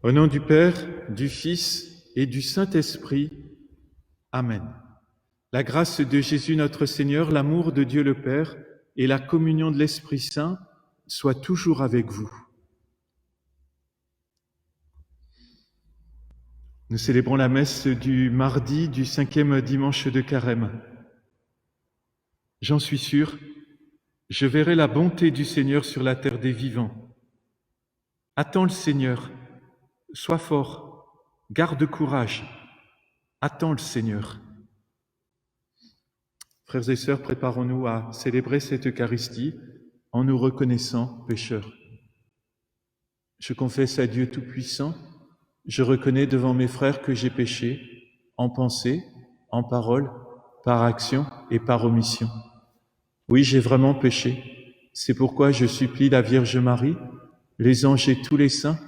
Au nom du Père, du Fils et du Saint-Esprit. Amen. La grâce de Jésus notre Seigneur, l'amour de Dieu le Père et la communion de l'Esprit Saint soient toujours avec vous. Nous célébrons la messe du mardi du 5e dimanche de Carême. J'en suis sûr, je verrai la bonté du Seigneur sur la terre des vivants. Attends le Seigneur, sois fort, garde courage, attends le Seigneur. Frères et sœurs, préparons-nous à célébrer cette Eucharistie en nous reconnaissant pécheurs. Je confesse à Dieu Tout-Puissant, je reconnais devant mes frères que j'ai péché, en pensée, en parole, par action et par omission. Oui, j'ai vraiment péché. C'est pourquoi je supplie la Vierge Marie, les anges et tous les saints,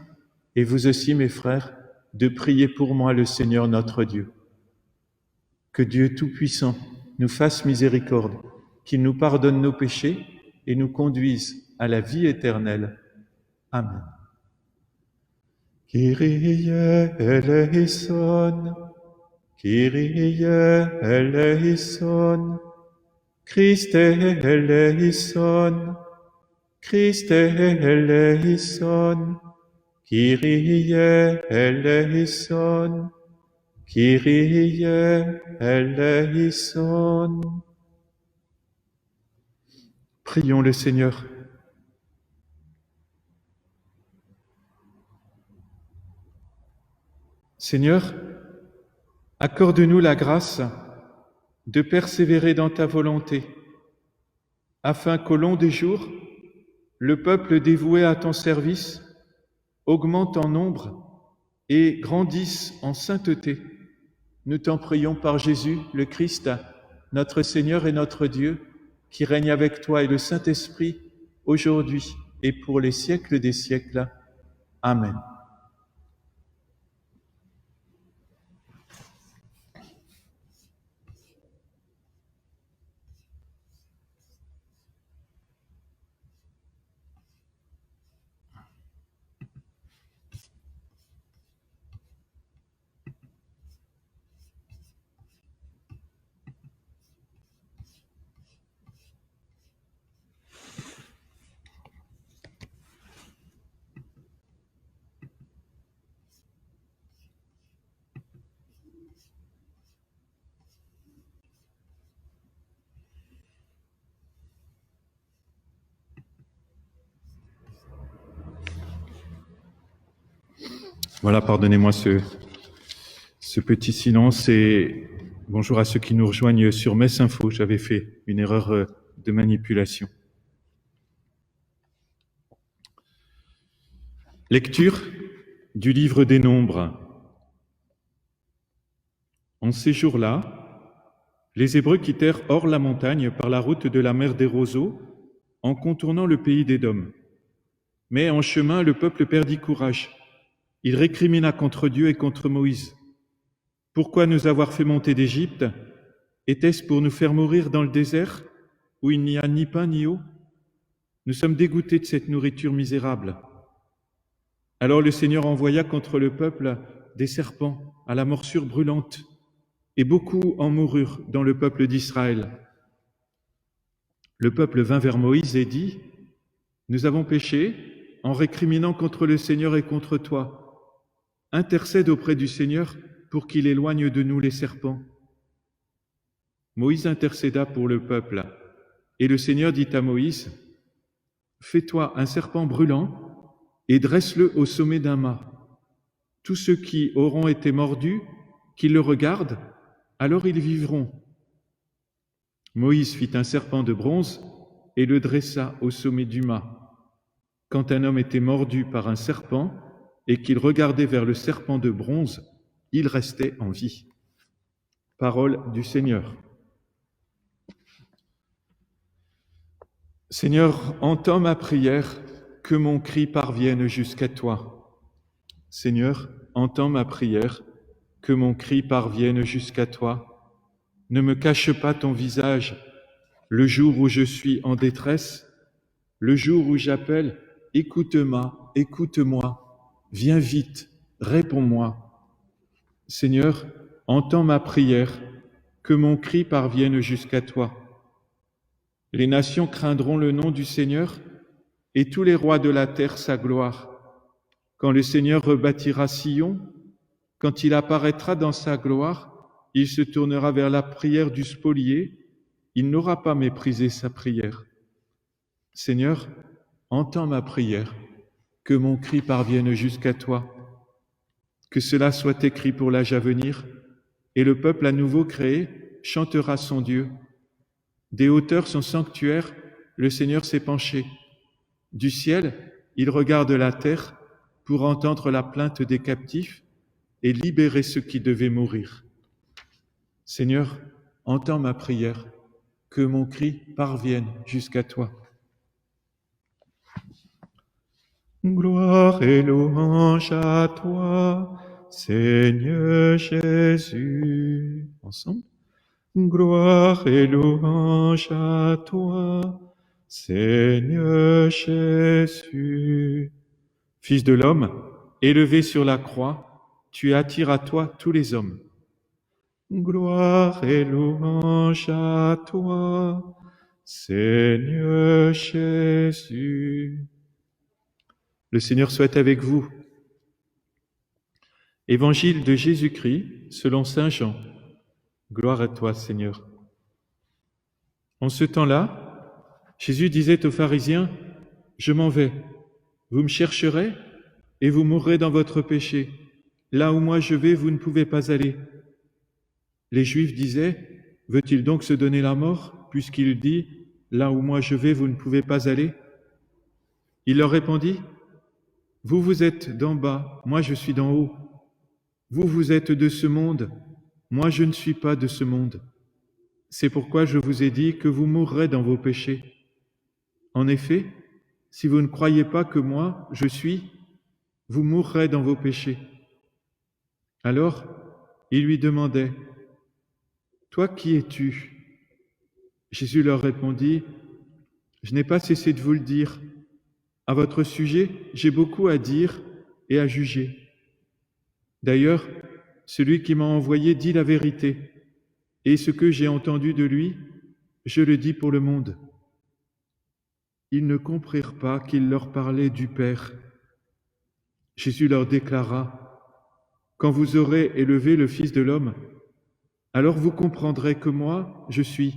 et vous aussi, mes frères, de prier pour moi le Seigneur notre Dieu. Que Dieu Tout-Puissant nous fasse miséricorde, qu'il nous pardonne nos péchés et nous conduise à la vie éternelle. Amen. Kyrie eleison, Kyrie eleison, Christe eleison, Christe eleison, Kyrie eleison, Kyrie eleison. Prions le Seigneur. Seigneur, accorde-nous la grâce de persévérer dans ta volonté, afin qu'au long des jours, le peuple dévoué à ton service augmente en nombre et grandisse en sainteté. Nous t'en prions par Jésus, le Christ, notre Seigneur et notre Dieu, qui règne avec toi et le Saint-Esprit, aujourd'hui et pour les siècles des siècles. Amen. Voilà, pardonnez-moi ce petit silence et bonjour à ceux qui nous rejoignent sur Messe Info. J'avais fait une erreur de manipulation. Lecture du livre des Nombres. En ces jours-là, les Hébreux quittèrent hors la montagne par la route de la mer des Roseaux en contournant le pays d'Édom. Mais en chemin, le peuple perdit courage. Il récrimina contre Dieu et contre Moïse. « Pourquoi nous avoir fait monter d'Égypte? Était-ce pour nous faire mourir dans le désert, où il n'y a ni pain ni eau? Nous sommes dégoûtés de cette nourriture misérable. » Alors le Seigneur envoya contre le peuple des serpents à la morsure brûlante, et beaucoup en moururent dans le peuple d'Israël. Le peuple vint vers Moïse et dit : « Nous avons péché en récriminant contre le Seigneur et contre toi. Intercède auprès du Seigneur pour qu'il éloigne de nous les serpents. » Moïse intercéda pour le peuple, et le Seigneur dit à Moïse : « Fais-toi un serpent brûlant et dresse-le au sommet d'un mât. Tous ceux qui auront été mordus, qu'ils le regardent, alors ils vivront. » Moïse fit un serpent de bronze et le dressa au sommet du mât. Quand un homme était mordu par un serpent et qu'il regardait vers le serpent de bronze, il restait en vie. Parole du Seigneur. Seigneur, entends ma prière, que mon cri parvienne jusqu'à toi. Seigneur, entends ma prière, que mon cri parvienne jusqu'à toi. Ne me cache pas ton visage le jour où je suis en détresse, le jour où j'appelle, écoute-moi, viens vite, réponds-moi. Seigneur, entends ma prière, que mon cri parvienne jusqu'à toi. Les nations craindront le nom du Seigneur, et tous les rois de la terre sa gloire. Quand le Seigneur rebâtira Sion, quand il apparaîtra dans sa gloire, il se tournera vers la prière du spolié, il n'aura pas méprisé sa prière. Seigneur, entends ma prière, que mon cri parvienne jusqu'à toi, que cela soit écrit pour l'âge à venir, et le peuple à nouveau créé chantera son Dieu. Des hauteurs son sanctuaire, le Seigneur s'est penché. Du ciel, il regarde la terre pour entendre la plainte des captifs et libérer ceux qui devaient mourir. Seigneur, entends ma prière, que mon cri parvienne jusqu'à toi. Gloire et louange à toi, Seigneur Jésus. Ensemble. Gloire et louange à toi, Seigneur Jésus. Fils de l'homme, élevé sur la croix, tu attires à toi tous les hommes. Gloire et louange à toi, Seigneur Jésus. Le Seigneur soit avec vous. Évangile de Jésus-Christ selon saint Jean. Gloire à toi, Seigneur. En ce temps-là, Jésus disait aux pharisiens, « Je m'en vais, vous me chercherez et vous mourrez dans votre péché. Là où moi je vais, vous ne pouvez pas aller. » Les Juifs disaient, « Veut-il donc se donner la mort, puisqu'il dit, « Là où moi je vais, vous ne pouvez pas aller ?» Il leur répondit, « Vous, vous êtes d'en bas, moi je suis d'en haut. Vous, vous êtes de ce monde, moi je ne suis pas de ce monde. C'est pourquoi je vous ai dit que vous mourrez dans vos péchés. En effet, si vous ne croyez pas que moi, je suis, vous mourrez dans vos péchés. » Alors, ils lui demandaient, « Toi, qui es-tu » Jésus leur répondit, « Je n'ai pas cessé de vous le dire. À votre sujet, j'ai beaucoup à dire et à juger. D'ailleurs, celui qui m'a envoyé dit la vérité, et ce que j'ai entendu de lui, je le dis pour le monde. » Ils ne comprirent pas qu'il leur parlait du Père. Jésus leur déclara, « Quand vous aurez élevé le Fils de l'homme, alors vous comprendrez que moi, je suis,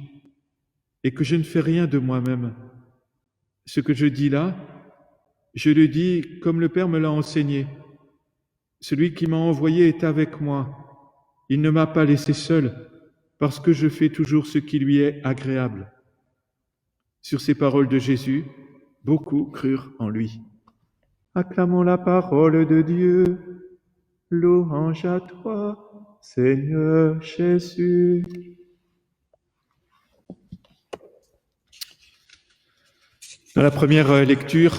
et que je ne fais rien de moi-même. Ce que je dis là, je le dis comme le Père me l'a enseigné. Celui qui m'a envoyé est avec moi. Il ne m'a pas laissé seul, parce que je fais toujours ce qui lui est agréable. » Sur ces paroles de Jésus, beaucoup crurent en lui. Acclamons la parole de Dieu. Louange à toi, Seigneur Jésus. Dans la première lecture,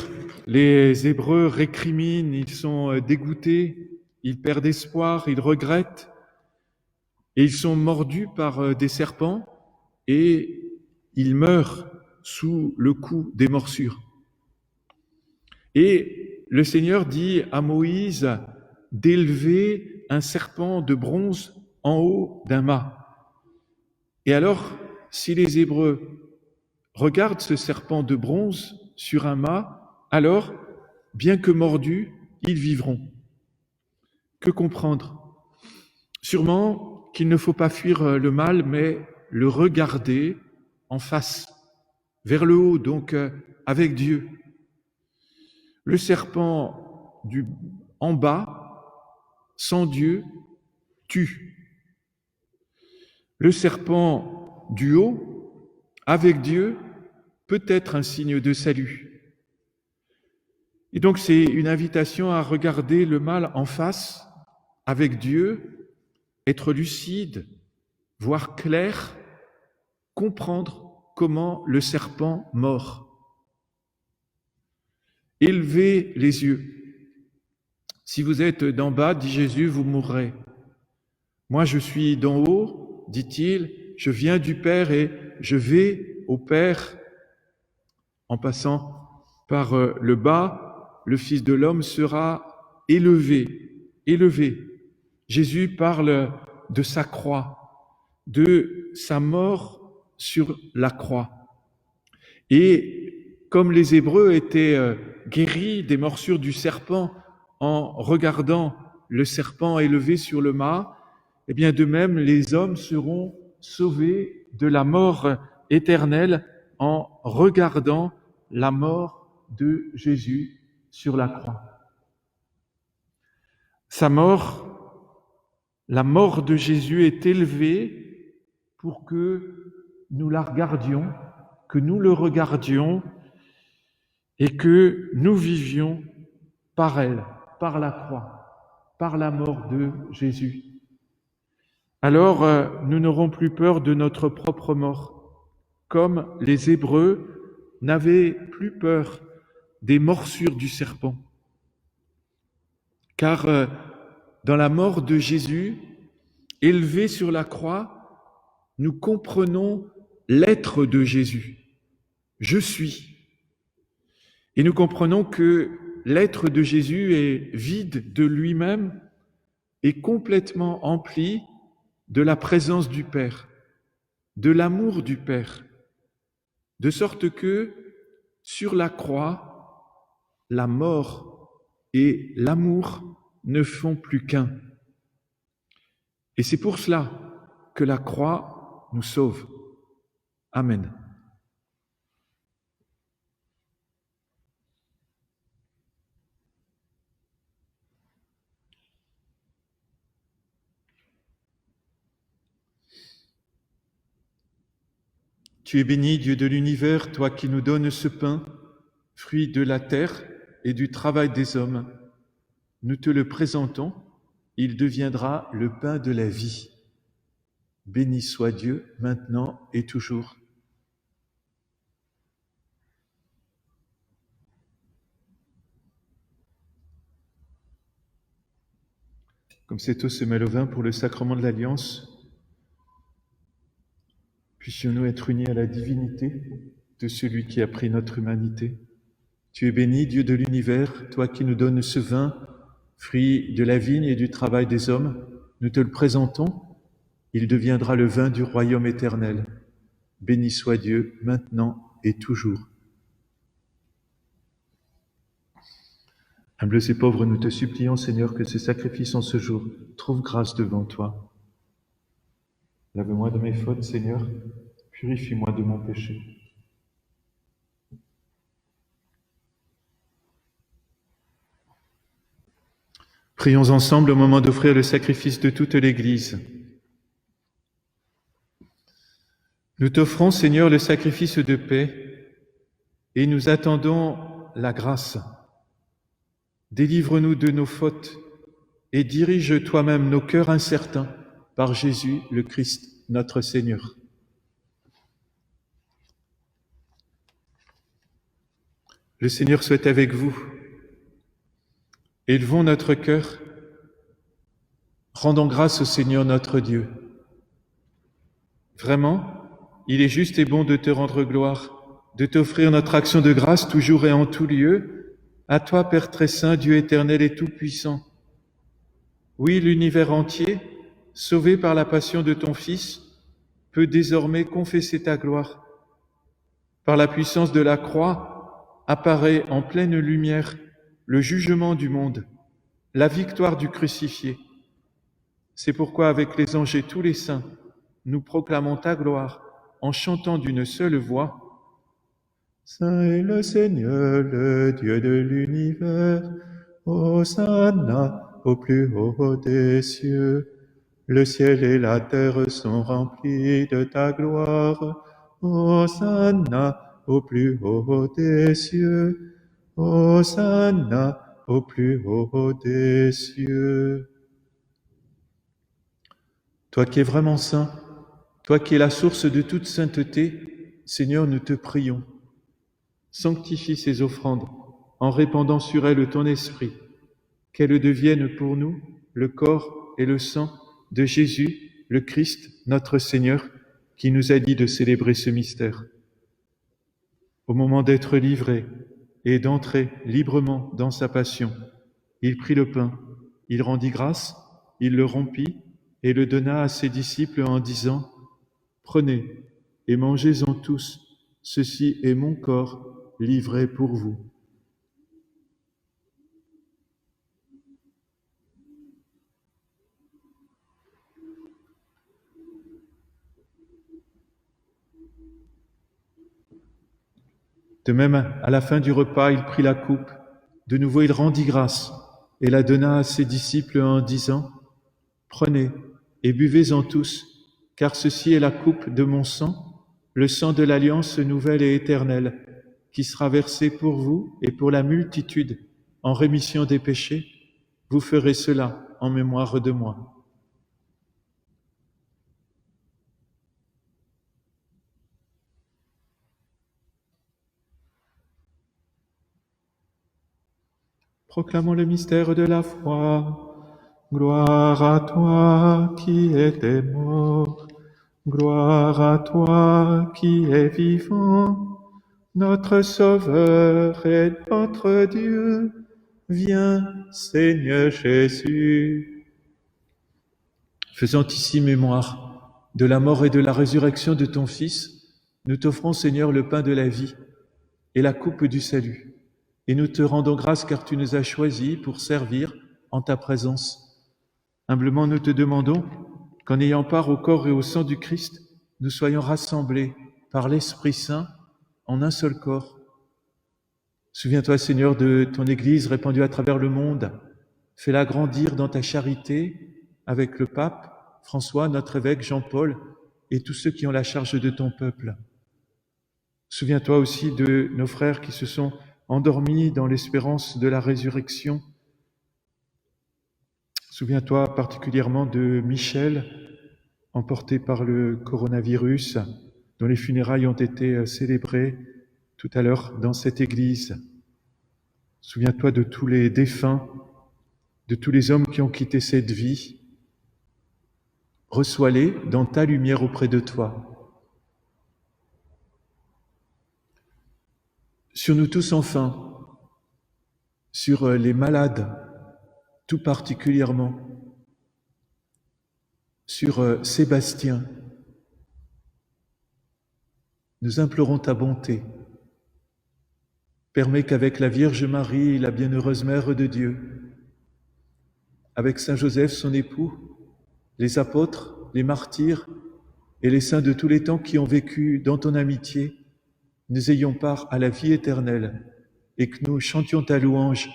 les Hébreux récriminent, ils sont dégoûtés, ils perdent espoir, ils regrettent, et ils sont mordus par des serpents et ils meurent sous le coup des morsures. Et le Seigneur dit à Moïse d'élever un serpent de bronze en haut d'un mât. Et alors, si les Hébreux regardent ce serpent de bronze sur un mât, alors, bien que mordus, ils vivront. Que comprendre? Sûrement qu'il ne faut pas fuir le mal, mais le regarder en face, vers le haut, donc avec Dieu. Le serpent en bas, sans Dieu, tue. Le serpent du haut, avec Dieu, peut être un signe de salut. Et donc c'est une invitation à regarder le mal en face, avec Dieu, être lucide, voir clair, comprendre comment le serpent mord. Élevez les yeux. Si vous êtes d'en bas, dit Jésus, vous mourrez. Moi, je suis d'en haut, dit-il, je viens du Père et je vais au Père. En passant par le bas, le Fils de l'homme sera élevé. élevé. Jésus parle de sa croix, de sa mort sur la croix. Et comme les Hébreux étaient guéris des morsures du serpent en regardant le serpent élevé sur le mât, eh bien de même les hommes seront sauvés de la mort éternelle en regardant la mort de Jésus sur la croix. Sa mort, la mort de Jésus est élevée pour que nous la regardions, que nous le regardions et que nous vivions par elle, par la croix, par la mort de Jésus. Alors, nous n'aurons plus peur de notre propre mort, comme les Hébreux n'avaient plus peur des morsures du serpent. Car dans la mort de Jésus, élevé sur la croix, nous comprenons l'être de Jésus. Je suis. Et nous comprenons que l'être de Jésus est vide de lui-même et complètement empli de la présence du Père, de l'amour du Père, de sorte que sur la croix, la mort et l'amour ne font plus qu'un. Et c'est pour cela que la croix nous sauve. Amen. Tu es béni, Dieu de l'univers, toi qui nous donnes ce pain, fruit de la terre et du travail des hommes. Nous te le présentons, il deviendra le pain de la vie. Béni soit Dieu, maintenant et toujours. Comme cette eau se mêle au vin pour le sacrement de l'Alliance, puissions-nous être unis à la divinité de celui qui a pris notre humanité. Tu es béni, Dieu de l'univers, toi qui nous donnes ce vin, fruit de la vigne et du travail des hommes. Nous te le présentons, il deviendra le vin du royaume éternel. Béni soit Dieu, maintenant et toujours. Humbles et pauvres, nous te supplions, Seigneur, que ce sacrifice en ce jour trouve grâce devant toi. Lave-moi de mes fautes, Seigneur, purifie-moi de mon péché. Prions ensemble au moment d'offrir le sacrifice de toute l'Église. Nous t'offrons, Seigneur, le sacrifice de paix et nous attendons la grâce. Délivre-nous de nos fautes et dirige toi-même nos cœurs incertains par Jésus le Christ, notre Seigneur. Le Seigneur soit avec vous. Élevons notre cœur, rendons grâce au Seigneur notre Dieu. Vraiment, il est juste et bon de te rendre gloire, de t'offrir notre action de grâce toujours et en tout lieu, à toi, Père très saint, Dieu éternel et tout-puissant. Oui, l'univers entier, sauvé par la passion de ton Fils, peut désormais confesser ta gloire. Par la puissance de la croix, apparaît en pleine lumière le jugement du monde, la victoire du crucifié. C'est pourquoi, avec les anges et tous les saints, nous proclamons ta gloire en chantant d'une seule voix. Saint est le Seigneur, le Dieu de l'univers, Hosanna au plus haut des cieux. Le ciel et la terre sont remplis de ta gloire. Hosanna au plus haut des cieux. Hosanna au plus haut des cieux. Toi qui es vraiment saint, toi qui es la source de toute sainteté, Seigneur, nous te prions. Sanctifie ces offrandes en répandant sur elles ton esprit, qu'elles deviennent pour nous le corps et le sang de Jésus, le Christ, notre Seigneur, qui nous a dit de célébrer ce mystère. Au moment d'être livré et d'entrer librement dans sa passion, il prit le pain Il rendit grâce, il le rompit et le donna à ses disciples en disant, « Prenez et mangez-en tous, ceci est mon corps livré pour vous. » De même, à la fin du repas, il prit la coupe. De nouveau, il rendit grâce et la donna à ses disciples en disant, « Prenez et buvez-en tous, car ceci est la coupe de mon sang, le sang de l'alliance nouvelle et éternelle, qui sera versé pour vous et pour la multitude en rémission des péchés. Vous ferez cela en mémoire de moi. » Proclamons le mystère de la foi. Gloire à toi qui étais mort. Gloire à toi qui es vivant. Notre Sauveur et notre Dieu. Viens, Seigneur Jésus. Faisant ici mémoire de la mort et de la résurrection de ton Fils, nous t'offrons, Seigneur, le pain de la vie et la coupe du salut. Et nous te rendons grâce car tu nous as choisis pour servir en ta présence. Humblement, nous te demandons qu'en ayant part au corps et au sang du Christ, nous soyons rassemblés par l'Esprit Saint en un seul corps. Souviens-toi, Seigneur, de ton Église répandue à travers le monde. Fais-la grandir dans ta charité avec le pape François, notre évêque Jean-Paul et tous ceux qui ont la charge de ton peuple. Souviens-toi aussi de nos frères qui se sont endormis dans l'espérance de la résurrection. Souviens-toi particulièrement de Michel, emporté par le coronavirus, dont les funérailles ont été célébrées tout à l'heure dans cette église. Souviens-toi de tous les défunts, de tous les hommes qui ont quitté cette vie. Reçois-les dans ta lumière auprès de toi. Sur nous tous enfin, sur les malades, tout particulièrement, sur Sébastien, nous implorons ta bonté. Permets qu'avec la Vierge Marie, la bienheureuse Mère de Dieu, avec Saint Joseph, son époux, les apôtres, les martyrs et les saints de tous les temps qui ont vécu dans ton amitié, nous ayons part à la vie éternelle et que nous chantions ta louange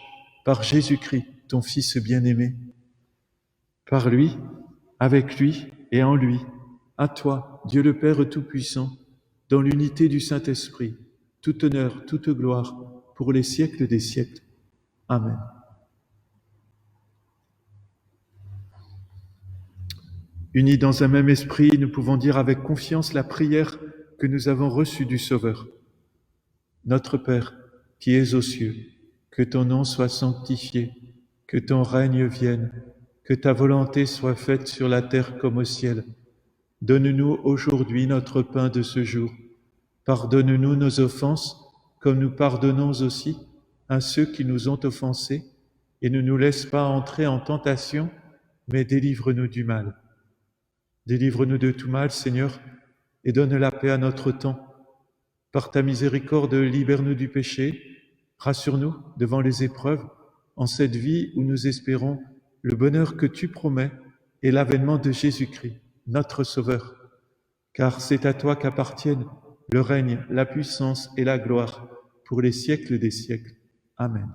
par Jésus-Christ, ton Fils bien-aimé. Par lui, avec lui et en lui, à toi, Dieu le Père Tout-Puissant, dans l'unité du Saint-Esprit, tout honneur, toute gloire, pour les siècles des siècles. Amen. Unis dans un même esprit, nous pouvons dire avec confiance la prière que nous avons reçue du Sauveur. Notre Père, qui es aux cieux, que ton nom soit sanctifié, que ton règne vienne, que ta volonté soit faite sur la terre comme au ciel. Donne-nous aujourd'hui notre pain de ce jour. Pardonne-nous nos offenses, comme nous pardonnons aussi à ceux qui nous ont offensés, et ne nous laisse pas entrer en tentation, mais délivre-nous du mal. Délivre-nous de tout mal, Seigneur, et donne la paix à notre temps. Par ta miséricorde, libère-nous du péché, rassure-nous devant les épreuves, en cette vie où nous espérons le bonheur que tu promets et l'avènement de Jésus-Christ, notre Sauveur. Car c'est à toi qu'appartiennent le règne, la puissance et la gloire pour les siècles des siècles. Amen.